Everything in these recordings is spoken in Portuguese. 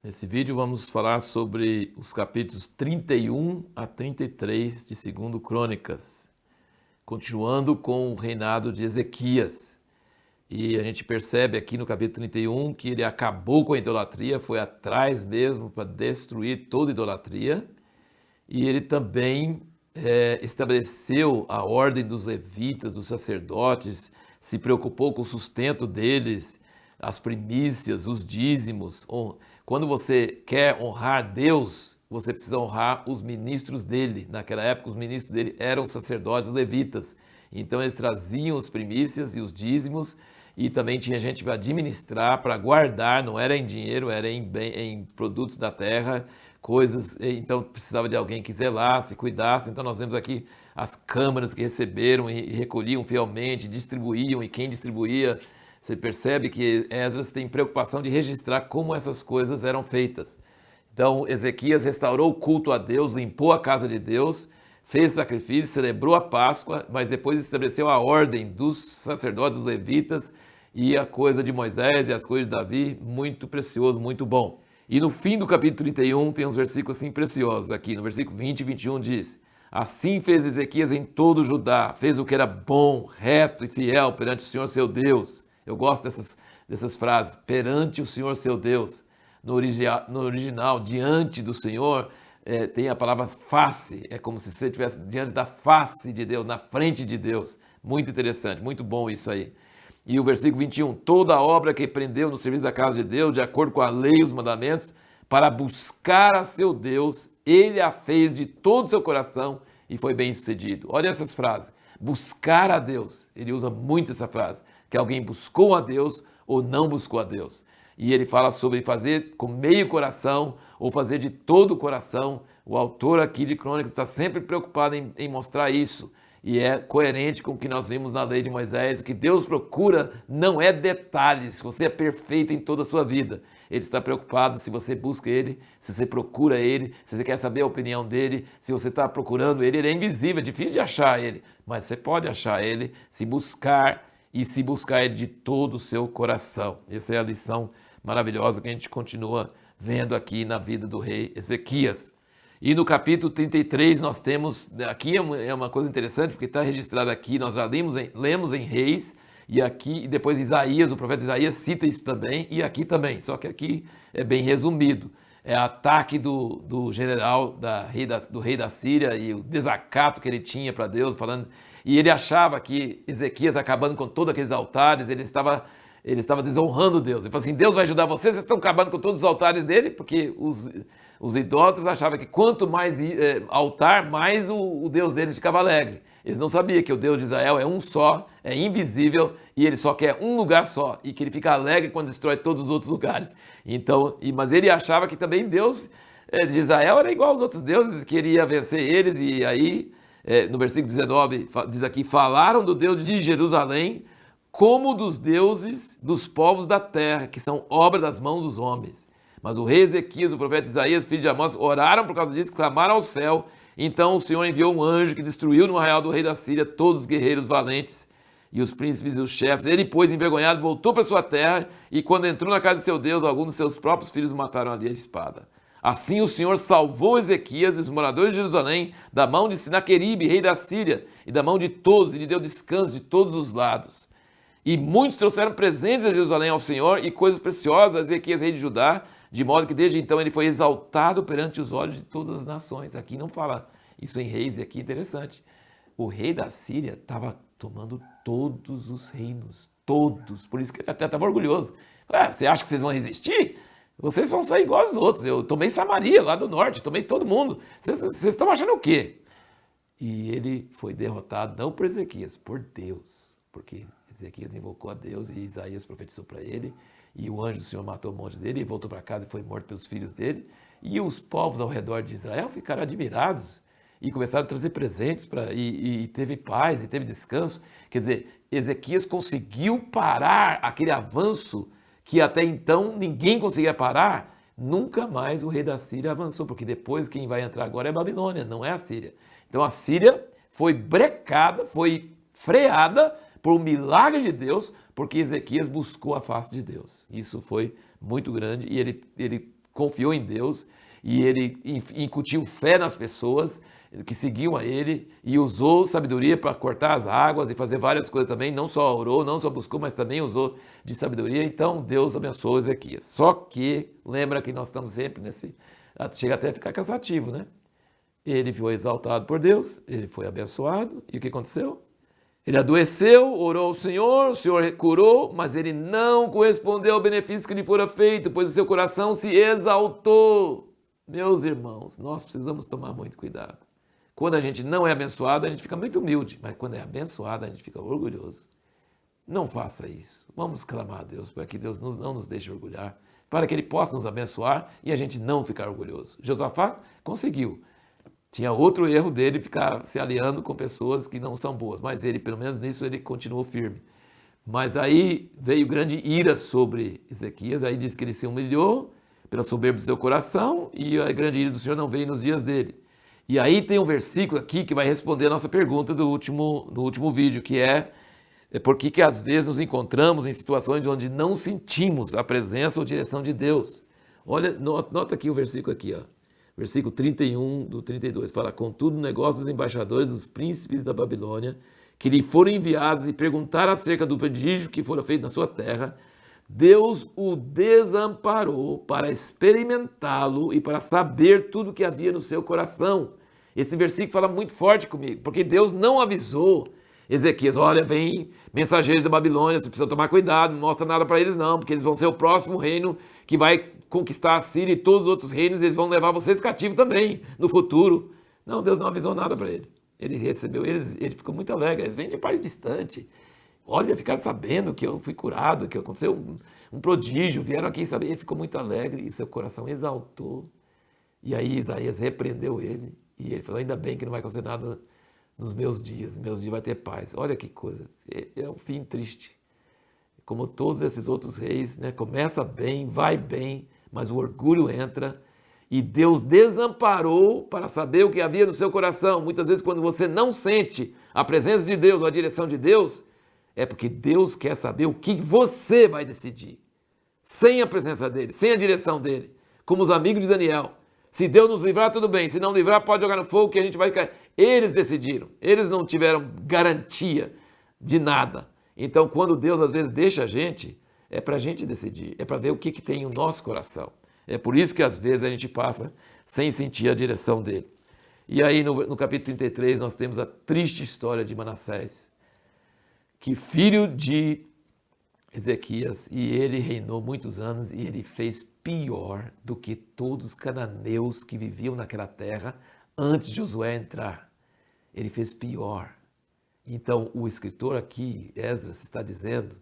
Nesse vídeo vamos falar sobre os capítulos 31 a 33 de 2 Crônicas, continuando com o reinado de Ezequias. E a gente percebe aqui no capítulo 31 que ele acabou com a idolatria, foi atrás mesmo para destruir toda idolatria. E ele também estabeleceu a ordem dos levitas, dos sacerdotes, se preocupou com o sustento deles, as primícias, os dízimos. Quando você quer honrar Deus, você precisa honrar os ministros dele. Naquela época, os ministros dele eram sacerdotes levitas. Então, eles traziam as primícias e os dízimos, e também tinha gente para administrar, para guardar, não era em dinheiro, era em produtos da terra, coisas. Então, precisava de alguém que zelasse, cuidasse. Então, nós vemos aqui as câmaras que receberam e recolhiam fielmente, distribuíam, e quem distribuía. Você percebe que Esdras tem preocupação de registrar como essas coisas eram feitas. Então, Ezequias restaurou o culto a Deus, limpou a casa de Deus, fez sacrifício, celebrou a Páscoa, mas depois estabeleceu a ordem dos sacerdotes, dos levitas, e a coisa de Moisés e as coisas de Davi, muito precioso, muito bom. E no fim do capítulo 31 tem uns versículos assim preciosos aqui. No versículo 20 e 21 diz: Assim fez Ezequias em todo Judá, fez o que era bom, reto e fiel perante o Senhor seu Deus. Eu gosto dessas frases, perante o Senhor seu Deus. No original, diante do Senhor, tem a palavra face, é como se você estivesse diante da face de Deus, na frente de Deus. Muito interessante, muito bom isso aí. E o versículo 21, toda a obra que prendeu no serviço da casa de Deus, de acordo com a lei e os mandamentos, para buscar a seu Deus, ele a fez de todo o seu coração e foi bem sucedido. Olha essas frases, buscar a Deus, ele usa muito essa frase, que alguém buscou a Deus ou não buscou a Deus. E ele fala sobre fazer com meio coração ou fazer de todo o coração. O autor aqui de Crônicas está sempre preocupado em mostrar isso. E é coerente com o que nós vimos na lei de Moisés. O que Deus procura não é detalhes, você é perfeito em toda a sua vida. Ele está preocupado se você busca Ele, se você procura Ele, se você quer saber a opinião dEle, se você está procurando Ele. Ele é invisível, é difícil de achar Ele, mas você pode achar Ele se buscar e se buscar Ele de todo o seu coração. Essa é a lição maravilhosa que a gente continua vendo aqui na vida do rei Ezequias. E no capítulo 33 nós temos, aqui é uma coisa interessante, porque está registrado aqui, nós já lemos em Reis, e aqui, e depois Isaías, o profeta Isaías cita isso também, e aqui também, só que aqui é bem resumido. É ataque do general do rei da Síria e o desacato que ele tinha para Deus, falando, e ele achava que Ezequias, acabando com todos aqueles altares, ele estava desonrando Deus. Ele falou assim, Deus vai ajudar vocês estão acabando com todos os altares dele, porque os idólatras achavam que quanto mais altar, mais o Deus deles ficava alegre. Eles não sabiam que o Deus de Israel é um só, é invisível, e ele só quer um lugar só, e que ele fica alegre quando destrói todos os outros lugares. Então, mas ele achava que também Deus de Israel era igual aos outros deuses, que ele ia vencer eles, e aí, no versículo 19, diz aqui, falaram do Deus de Jerusalém, como dos deuses dos povos da terra, que são obra das mãos dos homens. Mas o rei Ezequias, o profeta Isaías, filho de Amós, oraram por causa disso, clamaram ao céu. Então o Senhor enviou um anjo que destruiu no arraial do rei da Síria todos os guerreiros valentes e os príncipes e os chefes. Ele, pois, envergonhado, voltou para sua terra e quando entrou na casa de seu Deus, alguns dos seus próprios filhos mataram ali a espada. Assim o Senhor salvou Ezequias e os moradores de Jerusalém da mão de Sinaqueribe, rei da Síria, e da mão de todos, e lhe deu descanso de todos os lados. E muitos trouxeram presentes a Jerusalém ao Senhor e coisas preciosas a Ezequias, rei de Judá, de modo que desde então ele foi exaltado perante os olhos de todas as nações. Aqui não fala isso em Reis, e aqui é interessante. O rei da Síria estava tomando todos os reinos, todos. Por isso que ele até estava orgulhoso. Você acha que vocês vão resistir? Vocês vão sair igual aos outros. Eu tomei Samaria, lá do norte, tomei todo mundo. Vocês estão achando o quê? E ele foi derrotado não por Ezequias, por Deus. Porque Ezequias invocou a Deus e Isaías profetizou para ele. E o anjo do Senhor matou um monte dele e voltou para casa e foi morto pelos filhos dele. E os povos ao redor de Israel ficaram admirados e começaram a trazer presentes e teve paz e teve descanso. Quer dizer, Ezequias conseguiu parar aquele avanço que até então ninguém conseguia parar. Nunca mais o rei da Síria avançou, porque depois quem vai entrar agora é a Babilônia, não é a Síria. Então a Síria foi brecada, foi freada por um milagre de Deus, porque Ezequias buscou a face de Deus. Isso foi muito grande e ele confiou em Deus e ele incutiu fé nas pessoas que seguiam a ele e usou sabedoria para cortar as águas e fazer várias coisas também, não só orou, não só buscou, mas também usou de sabedoria. Então Deus abençoou Ezequias. Só que, lembra que nós estamos sempre nesse... Chega até a ficar cansativo, né? Ele foi exaltado por Deus, ele foi abençoado, e o que aconteceu? Ele adoeceu, orou ao Senhor, o Senhor curou, mas ele não correspondeu ao benefício que lhe fora feito, pois o seu coração se exaltou. Meus irmãos, nós precisamos tomar muito cuidado. Quando a gente não é abençoado, a gente fica muito humilde, mas quando é abençoado, a gente fica orgulhoso. Não faça isso. Vamos clamar a Deus para que Deus não nos deixe orgulhar, para que Ele possa nos abençoar e a gente não ficar orgulhoso. Josafá conseguiu. Tinha outro erro dele, ficar se aliando com pessoas que não são boas, mas ele, pelo menos nisso, ele continuou firme. Mas aí veio grande ira sobre Ezequias, aí diz que ele se humilhou pela soberba do seu coração e a grande ira do Senhor não veio nos dias dele. E aí tem um versículo aqui que vai responder a nossa pergunta do último vídeo, que é por que às vezes nos encontramos em situações onde não sentimos a presença ou direção de Deus. Olha, nota aqui o versículo aqui, ó. Versículo 31 do 32, fala: contudo, o negócio dos embaixadores dos príncipes da Babilônia, que lhe foram enviados e perguntaram acerca do prodígio que fora feito na sua terra, Deus o desamparou para experimentá-lo e para saber tudo o que havia no seu coração. Esse versículo fala muito forte comigo, porque Deus não avisou Ezequias: olha, vem mensageiros da Babilônia, você precisa tomar cuidado, não mostra nada para eles não, porque eles vão ser o próximo reino que vai conquistar a Síria e todos os outros reinos, eles vão levar vocês cativos também no futuro. Não, Deus não avisou nada para ele. Ele recebeu eles, ele ficou muito alegre. Eles vêm de país distante. Olha, ficaram sabendo que eu fui curado, que aconteceu um prodígio, vieram aqui saber. Ele ficou muito alegre e seu coração exaltou. E aí Isaías repreendeu ele e ele falou: ainda bem que não vai acontecer nada nos meus dias vai ter paz. Olha que coisa, é um fim triste. Como todos esses outros reis, né? Começa bem, vai bem, mas o orgulho entra e Deus desamparou para saber o que havia no seu coração. Muitas vezes quando você não sente a presença de Deus ou a direção de Deus, é porque Deus quer saber o que você vai decidir. Sem a presença dele, sem a direção dele. Como os amigos de Daniel. Se Deus nos livrar, tudo bem. Se não livrar, pode jogar no fogo que a gente vai ficar. Eles decidiram. Eles não tiveram garantia de nada. Então, quando Deus às vezes deixa a gente, é para a gente decidir. É para ver o que tem no nosso coração. É por isso que às vezes a gente passa sem sentir a direção dele. E aí no capítulo 33 nós temos a triste história de Manassés, que filho de Ezequias, e ele reinou muitos anos e ele fez pior do que todos os cananeus que viviam naquela terra antes de Josué entrar. Ele fez pior. Então o escritor aqui, Esdras, está dizendo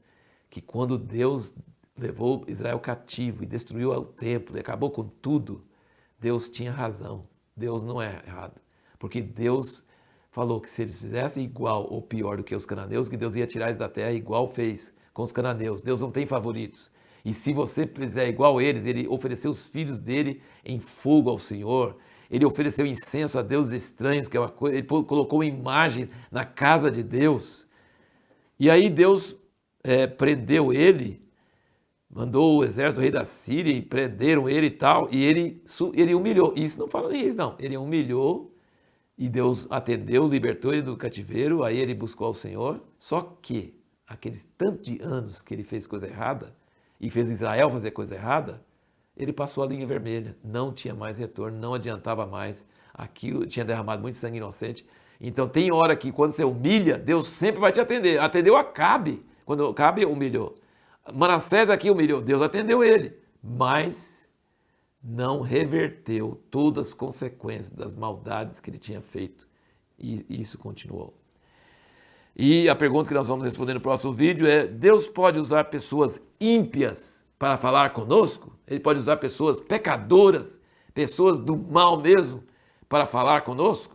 que quando Deus levou Israel cativo e destruiu o templo e acabou com tudo, Deus tinha razão. Deus não é errado. Porque Deus falou que se eles fizessem igual ou pior do que os cananeus, que Deus ia tirar eles da terra igual fez com os cananeus. Deus não tem favoritos. E se você fizer igual eles, ele ofereceu os filhos dele em fogo ao Senhor. Ele ofereceu incenso a deuses estranhos, que é uma coisa, ele colocou uma imagem na casa de Deus. E aí Deus prendeu ele, mandou o exército do rei da Síria e prenderam ele e tal, e ele humilhou. Isso não fala nisso, não. Ele humilhou e Deus atendeu, libertou ele do cativeiro, aí ele buscou ao Senhor. Só que aqueles tantos de anos que ele fez coisa errada e fez Israel fazer coisa errada, ele passou a linha vermelha, não tinha mais retorno, não adiantava mais, aquilo tinha derramado muito sangue inocente. Então tem hora que quando você humilha, Deus sempre vai te atender. Atendeu Acabe, quando Acabe humilhou. Manassés aqui humilhou, Deus atendeu ele, mas não reverteu todas as consequências das maldades que ele tinha feito. E isso continuou. E a pergunta que nós vamos responder no próximo vídeo é: Deus pode usar pessoas ímpias para falar conosco? Ele pode usar pessoas pecadoras, pessoas do mal mesmo, para falar conosco?